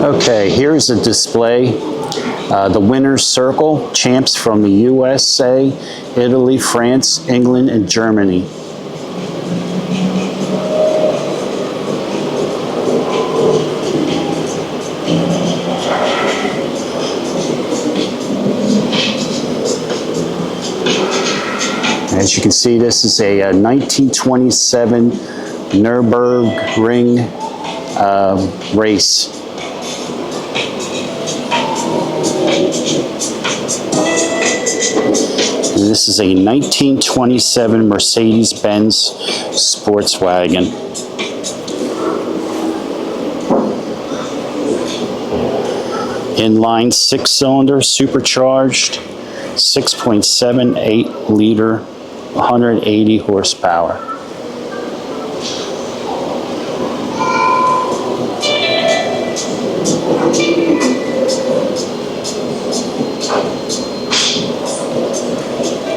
Okay, here's a display. The winner's circle, champs from the USA, Italy, France, England, and Germany. As you can see, this is a 1927 Nürburgring race. And this is a 1927 Mercedes-Benz sports wagon. Inline 6-cylinder, supercharged, 6.78 liter, 180 horsepower.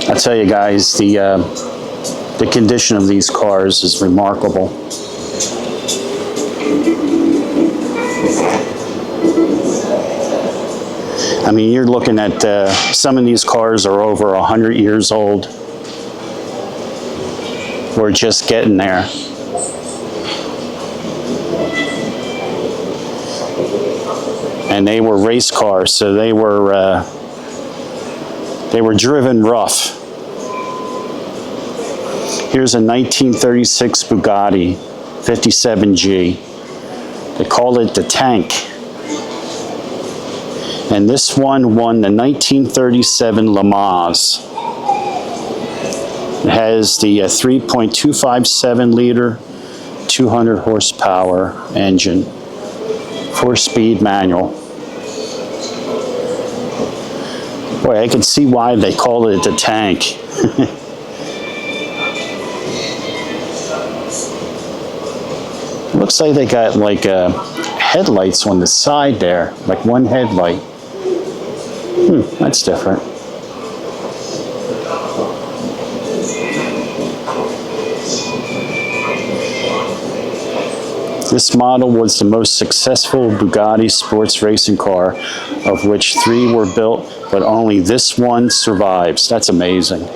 I tell you guys, the condition of these cars is remarkable. I mean, you're looking at some of these cars are over 100 years old. We're just getting there. And they were race cars, so they were driven rough. Here's a 1936 Bugatti 57G. They call it the Tank. And this one won the 1937 Le Mans. It has the 3.257 liter, 200 horsepower engine, 4-speed manual. Boy, I can see why they call it the Tank. Looks like they got like headlights on the side there, like one headlight. That's different. This model was the most successful Bugatti sports racing car, of which 3 were built, but only this one survives. That's amazing.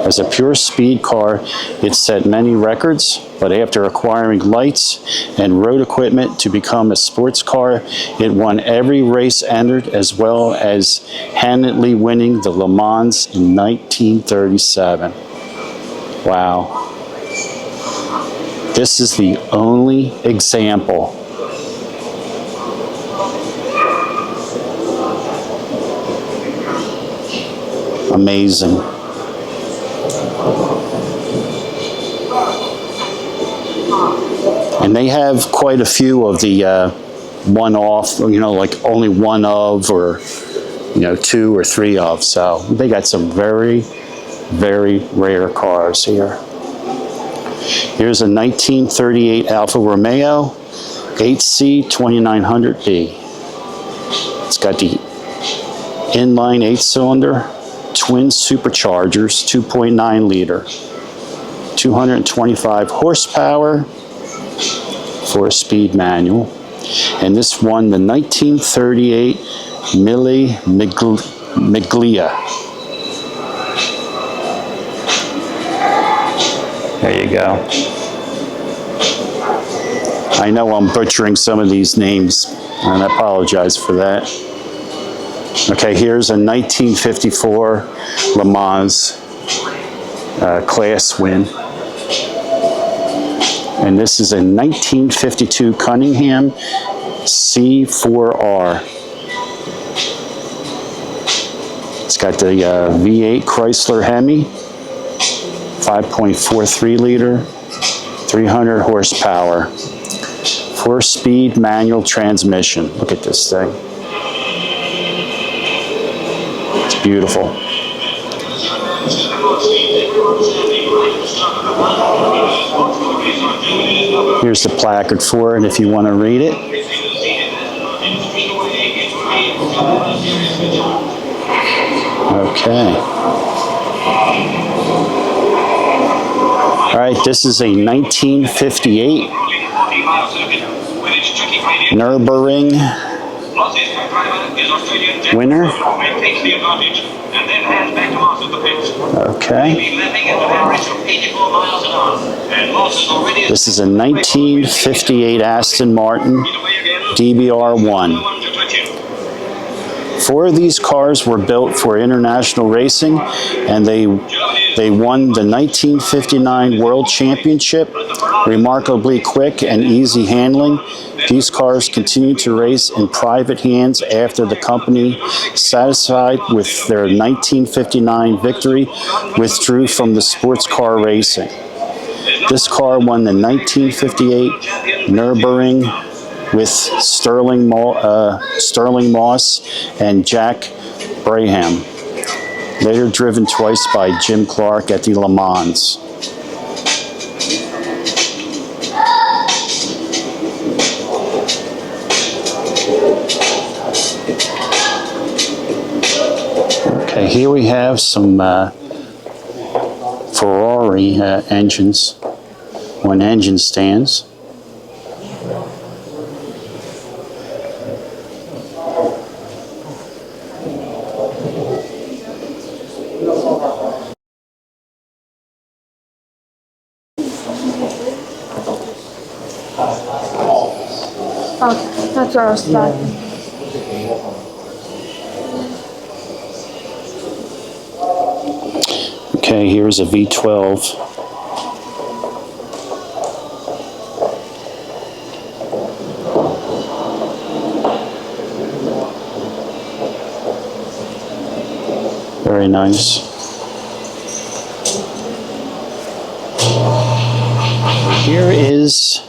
As a pure speed car, it set many records, but after acquiring lights and road equipment to become a sports car, it won every race entered, as well as handily winning the Le Mans in 1937. Wow. This is the only example. Amazing. And they have quite a few of the one-off, you know, like only one of, or, you know, 2 or 3 of. So they got some very, very rare cars here. Here's a 1938 Alfa Romeo 8C 2900B. It's got the inline 8-cylinder, twin superchargers, 2.9 liter, 225 horsepower, 4-speed manual. And this won the 1938 Mille Miglia. There you go. I know I'm butchering some of these names, and I apologize for that. Okay, here's a 1954 Le Mans class win. And this is a 1952 Cunningham C4R. It's got the V8 Chrysler Hemi, 5.43 liter, 300 horsepower, 4-speed manual transmission. Look at this thing. It's beautiful. Here's the placard for it if you want to read it. Okay. All right, this is a 1958 Nürburgring Winner. Okay. This is a 1958 Aston Martin DBR1. 4 of these cars were built for international racing, and they won the 1959 World Championship. Remarkably quick and easy handling, these cars continued to race in private hands after the company, satisfied with their 1959 victory, withdrew from the sports car racing. This car won the 1958 Nürburgring with Sterling Moss and Jack Brabham, later driven twice by Jim Clark at the Le Mans. Okay, here we have some Ferrari engines on engine stands. Oh, that's where I was starting. Okay, here's a V12. Very nice. Here is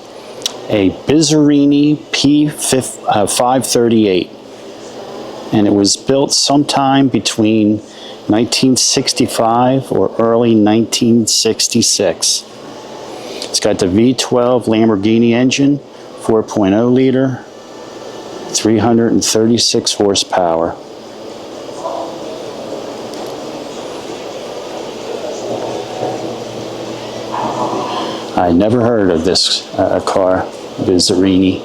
a Bizzarini P538, and it was built sometime between 1965 or early 1966. It's got the V12 Lamborghini engine, 4.0 liter, 336 horsepower. I never heard of this car, Bizzarini.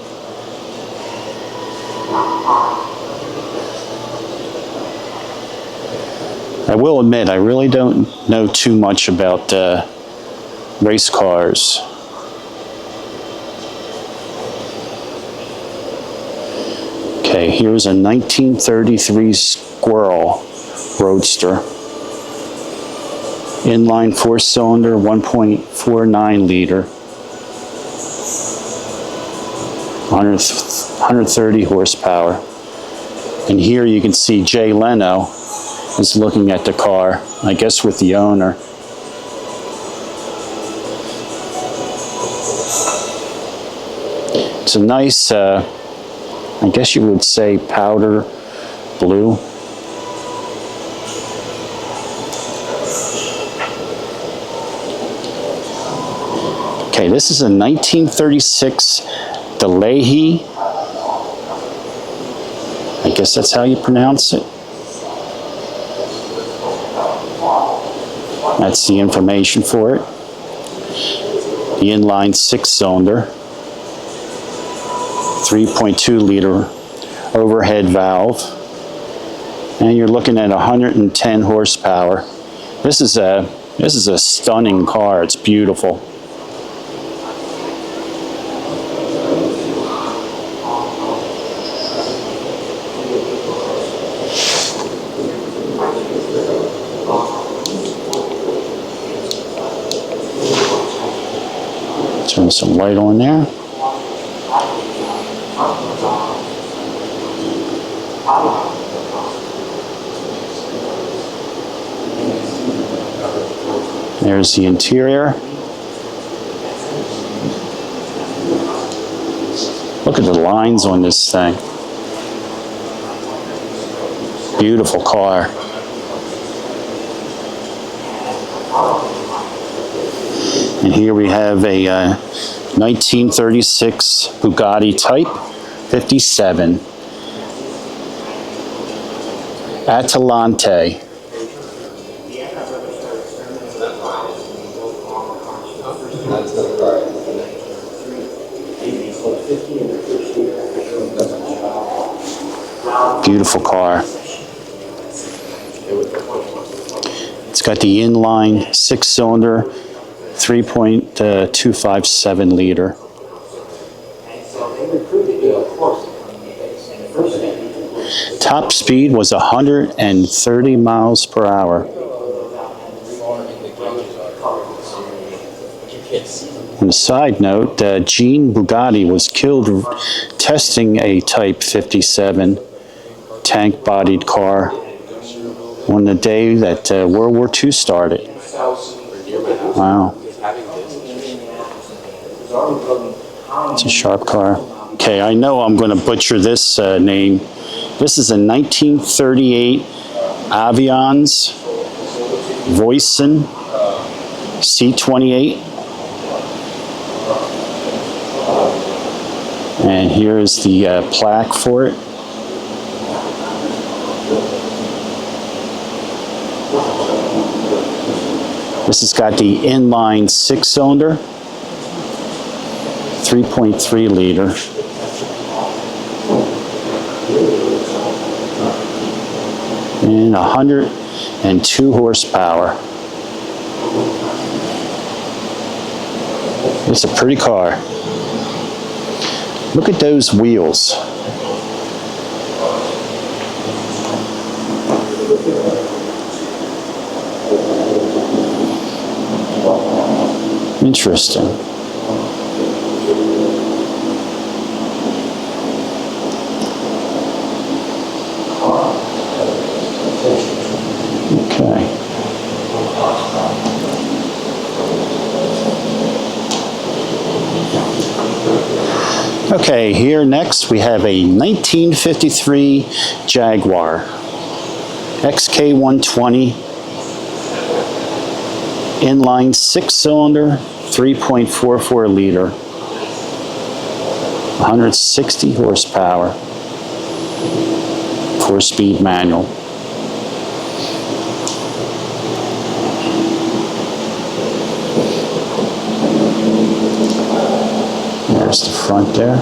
I will admit, I really don't know too much about race cars. Okay, here's a 1933 Squirrel Roadster. Inline 4-cylinder, 1.49 liter. 130 horsepower. And here you can see Jay Leno is looking at the car, I guess with the owner. It's a nice, I guess you would say powder blue. Okay, this is a 1936 DeLahey. I guess that's how you pronounce it. That's the information for it. The inline 6-cylinder, 3.2 liter overhead valve, and you're looking at 110 horsepower. This is a stunning car. It's beautiful. Turn some light on there. There's the interior. Look at the lines on this thing. Beautiful car. And here we have a 1936 Bugatti Type 57 Atalante. Beautiful car. It's got the inline 6-cylinder, 3.257 liter. Top speed was 130 miles per hour. On a side note, Jean Bugatti was killed testing a Type 57 tank-bodied car on the day that World War II started. Wow. It's a sharp car. Okay, I know I'm going to butcher this name. This is a 1938 Avians Voisin C28. And here's the plaque for it. This has got the inline 6-cylinder, 3.3 liter. And 102 horsepower. It's a pretty car. Look at those wheels. Interesting. Okay. Okay, here next we have a 1953 Jaguar XK120 inline 6-cylinder, 3.44 liter, 160 horsepower, 4-speed manual. There's the front there.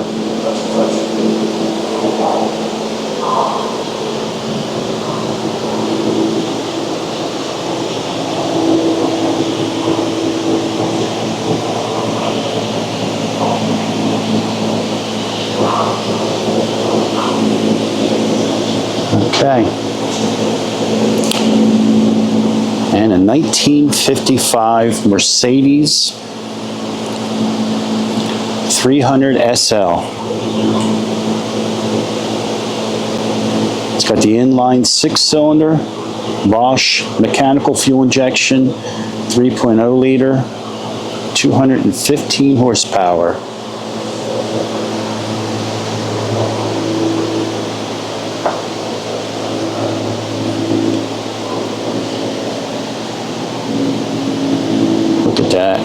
Okay. And a 1955 Mercedes 300 SL. It's got the inline 6-cylinder, Bosch mechanical fuel injection, 3.0 liter, 215 horsepower. Look at that.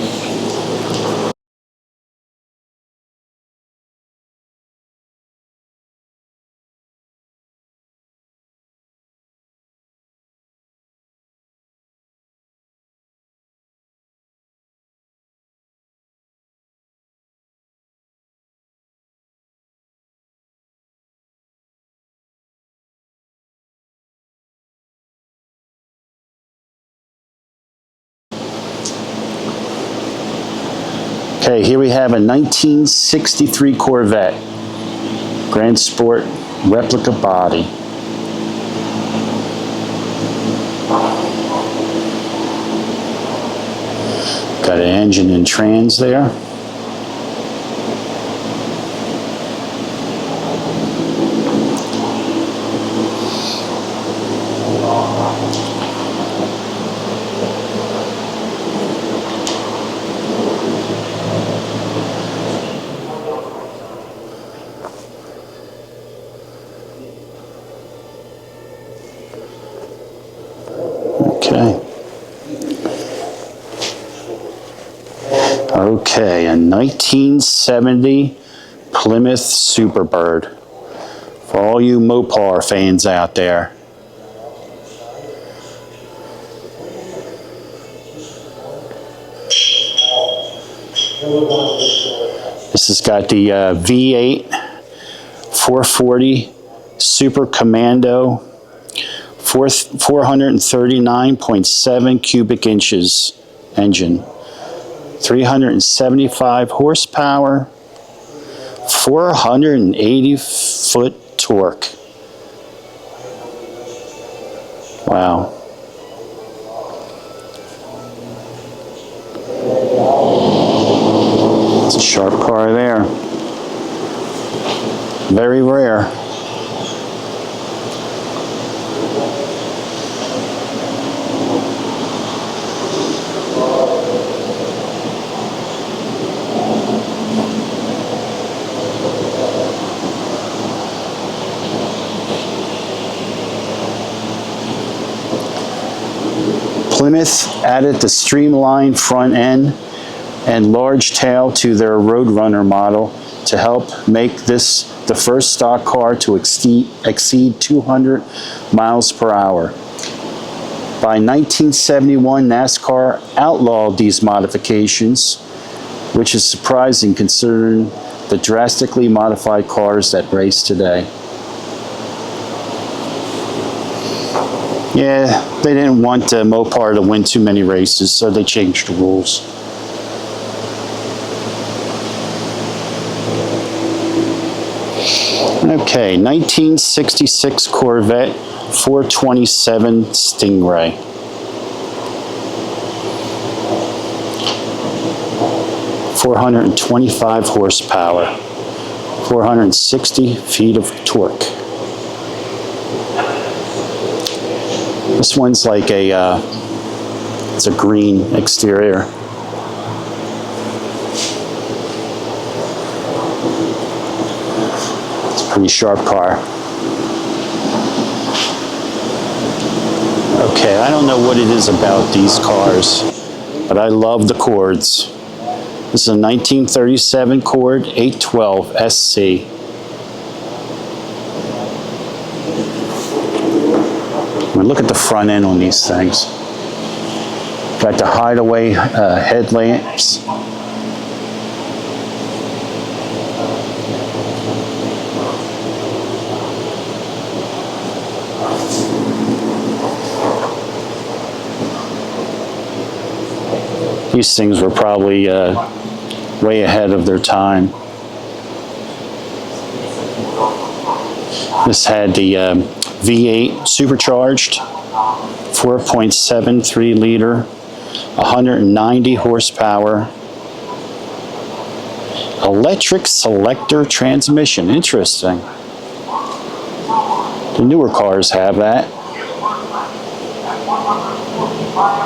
Okay, here we have a 1963 Corvette, Grand Sport replica body. Got an engine and trans there. Okay, a 1970 Plymouth Superbird. For all you Mopar fans out there. This has got the V8 440 Super Commando, 439.7 cubic inches engine, 375 horsepower, 480 foot torque. Wow. It's a sharp car there. Very rare. Plymouth added the streamlined front end and large tail to their Roadrunner model to help make this the first stock car to exceed 200 miles per hour. By 1971, NASCAR outlawed these modifications, which is surprising considering the drastically modified cars that race today. Yeah, they didn't want Mopar to win too many races, so they changed the rules. Okay, 1966 Corvette 427 Stingray. .425 horsepower, 460 feet of torque. This one's like it's a green exterior. It's a pretty sharp car. Okay, I don't know what it is about these cars, but I love the Cords. This is a 1937 Cord 812 SC. I mean, look at the front end on these things. Got the hideaway headlamps. These things were probably way ahead of their time. This had the V8 supercharged, 4.73 liter, 190 horsepower, electric selector transmission. Interesting. The newer cars have that.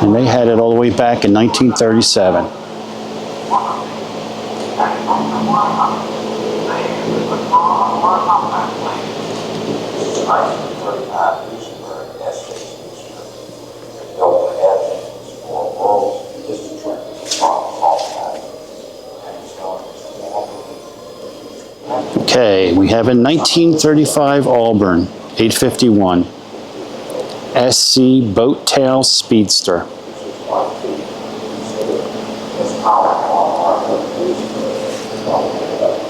And they had it all the way back in 1937. Okay, we have a 1935 Auburn 851 SC boat tail speedster.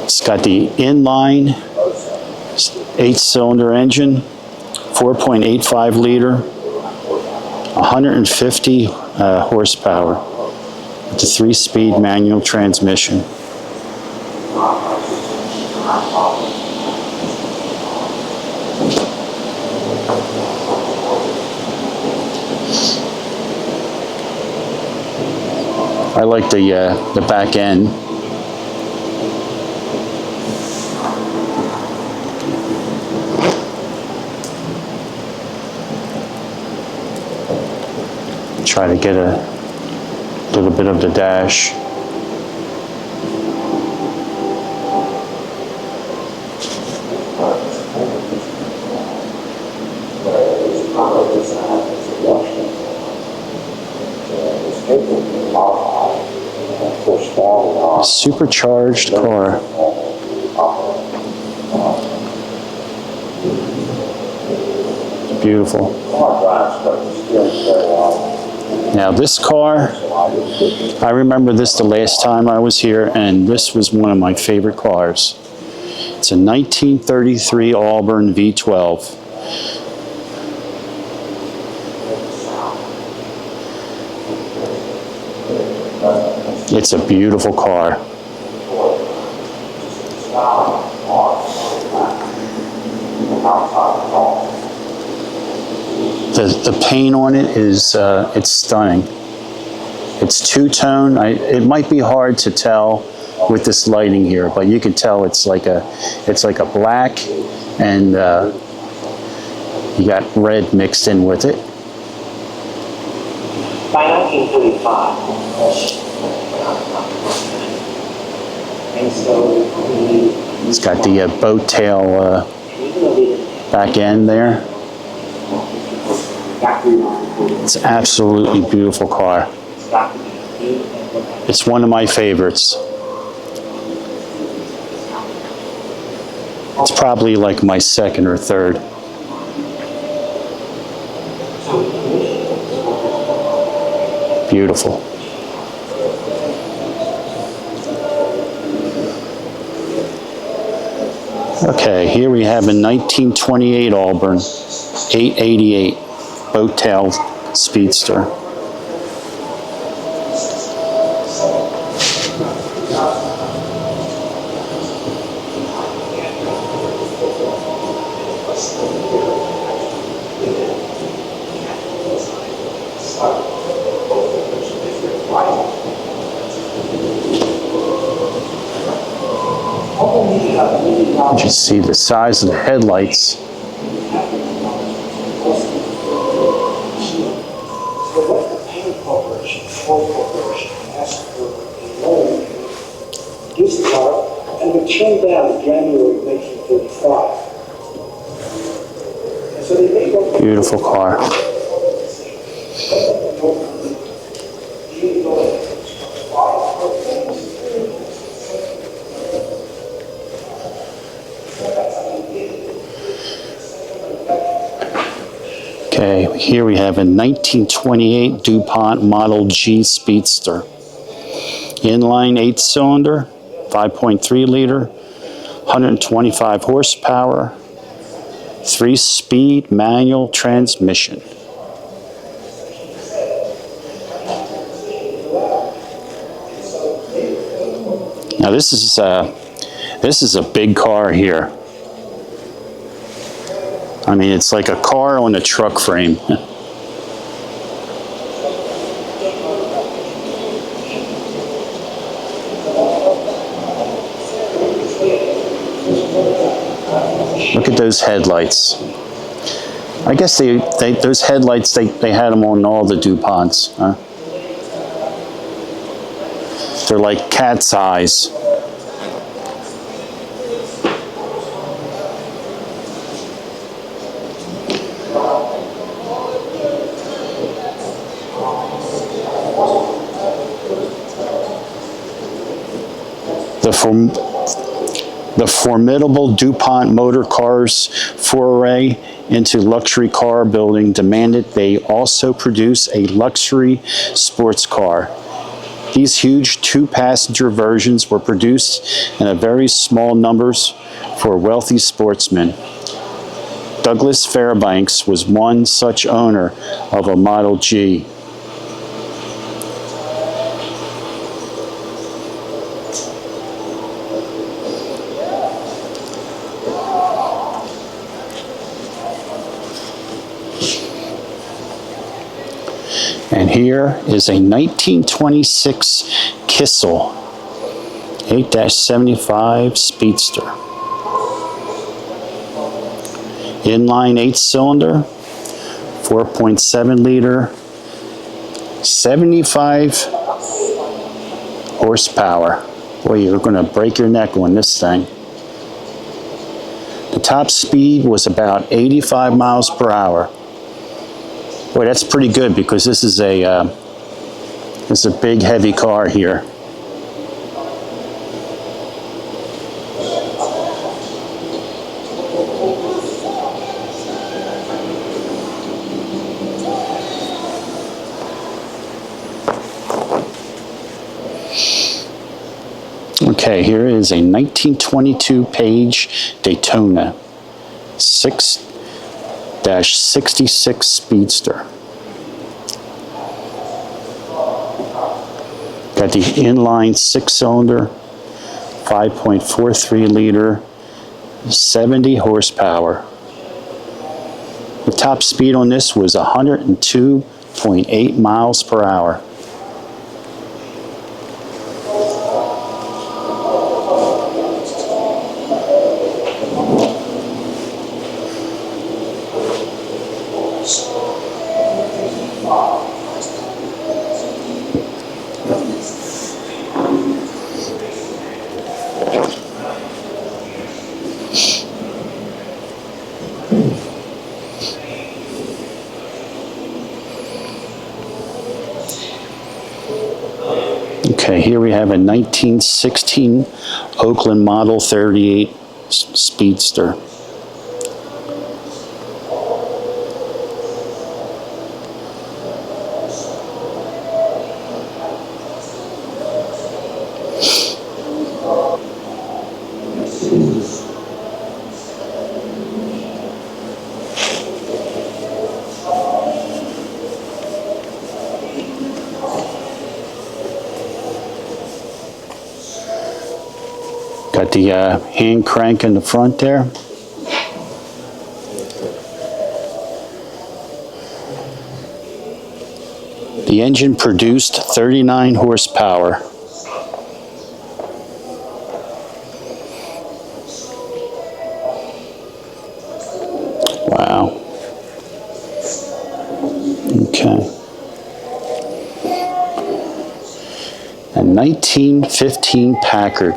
It's got the inline 8-cylinder engine, 4.85 liter, 150 horsepower with the 3-speed manual transmission. I like the back end. Try to get a little bit of the dash. Supercharged car. Beautiful. Now this car, I remember this the last time I was here, and this was one of my favorite cars. It's a 1933 Auburn V12. It's a beautiful car. The paint on it is it's stunning. It's two-tone. It might be hard to tell with this lighting here, but you can tell it's like a black, and you got red mixed in with it. By 1935. And so It's got the boat tail back end there. It's an absolutely beautiful car. It's one of my favorites. It's probably like my second or third. Beautiful. Okay, here we have a 1928 Auburn 888 boat tail speedster. You can see the size of the headlights. This car and it turned down in January 1935. And so they made up Beautiful car. Okay, here we have a 1928 DuPont Model G Speedster. Inline 8-cylinder, 5.3 liter, 125 horsepower, 3-speed manual transmission. Now this is a big car here. I mean, it's like a car on a truck frame. Look at those headlights. I guess those headlights, they had them on all the DuPonts. Huh? They're like cat's eyes. The formidable DuPont Motor Cars foray into luxury car building demanded they also produce a luxury sports car. These huge two-passenger versions were produced in a very small numbers for wealthy sportsmen. Douglas Fairbanks was one such owner of a Model G. And here is a 1926 Kissel 8-75 Speedster. Inline 8-cylinder, 4.7 liter, 75 horsepower. Boy, you're going to break your neck on this thing. The top speed was about 85 miles per hour. Boy, that's pretty good because this is a big, heavy car here. Okay, here is a 1922 Page Daytona 6-66 Speedster. Got the inline 6-cylinder, 5.43 liter, 70 horsepower. The top speed on this was 102.8 miles per hour. Okay, here we have a 1916 Oakland Model 38 Speedster. Got the hand crank in the front there. The engine produced 39 horsepower. Wow. Okay. A 1915 Packard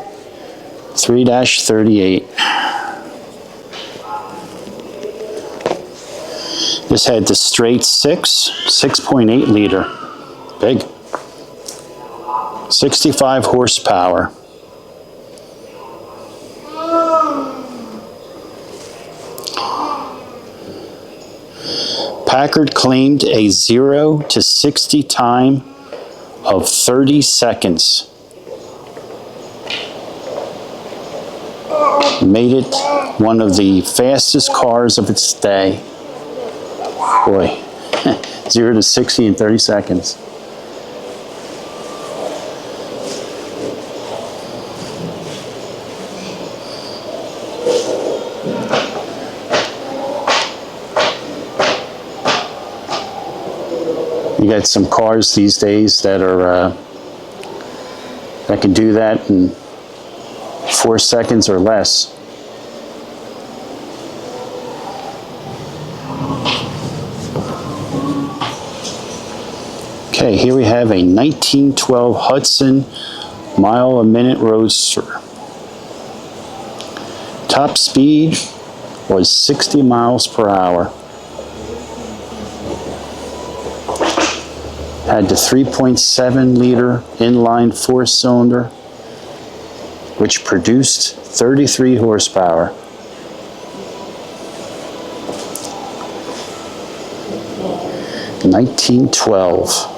3-38. This had the straight 6.8 liter. Big. 65 horsepower. Packard claimed a 0 to 60 time of 30 seconds. Made it one of the fastest cars of its day. Boy, 0 to 60 in 30 seconds. You got some cars these days that are that can do that in 4 seconds or less. Okay, here we have a 1912 Hudson mile-a-minute roadster. Top speed was 60 miles per hour. Had the 3.7 liter inline 4-cylinder, which produced 33 horsepower. (1912).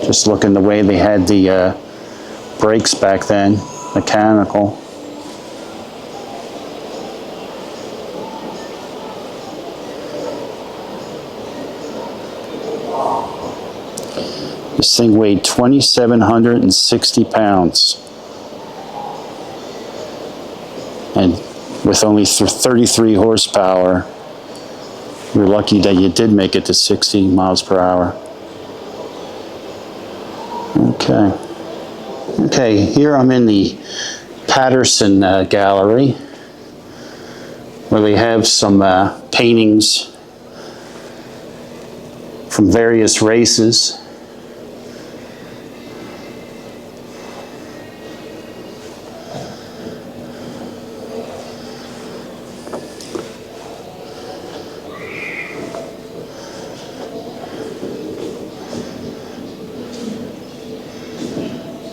Just looking the way they had the brakes back then, mechanical. This thing weighed 2,760 pounds. And with only 33 horsepower, you're lucky that you did make it to 60 miles per hour. Okay. Okay, here I'm in the Patterson Gallery, where they have some paintings from various races.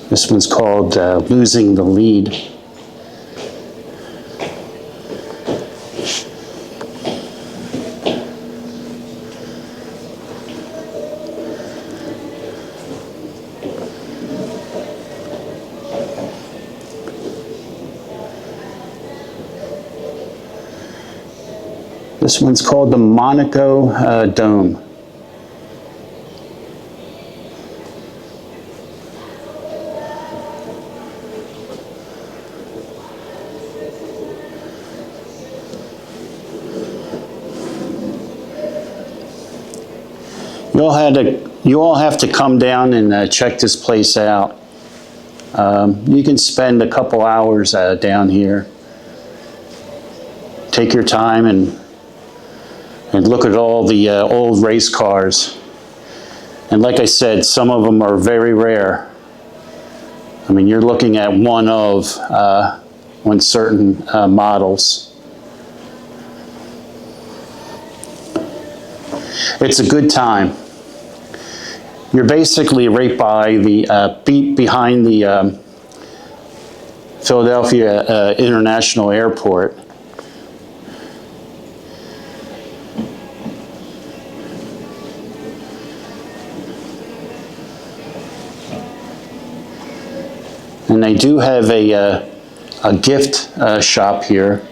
This one's called Losing the Lead. This one's called the Monaco Dome. You all have to come down and check this place out. You can spend a couple hours down here. Take your time and look at all the old race cars. And like I said, some of them are very rare. I mean, you're looking at one of on certain models. It's a good time. You're basically right by the behind the Philadelphia International Airport. And they do have a gift shop here.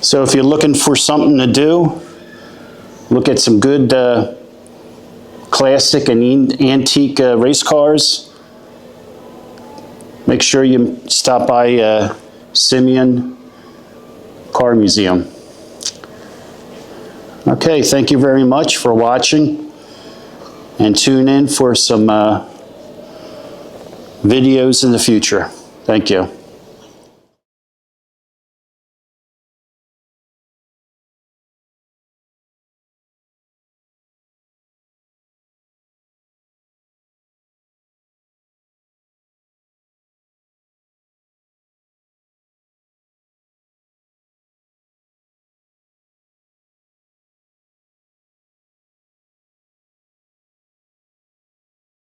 So if you're looking for something to do, look at some good classic and antique race cars. Make sure you stop by Simeone Car Museum. Okay, thank you very much for watching, and tune in for some videos in the future. Thank you.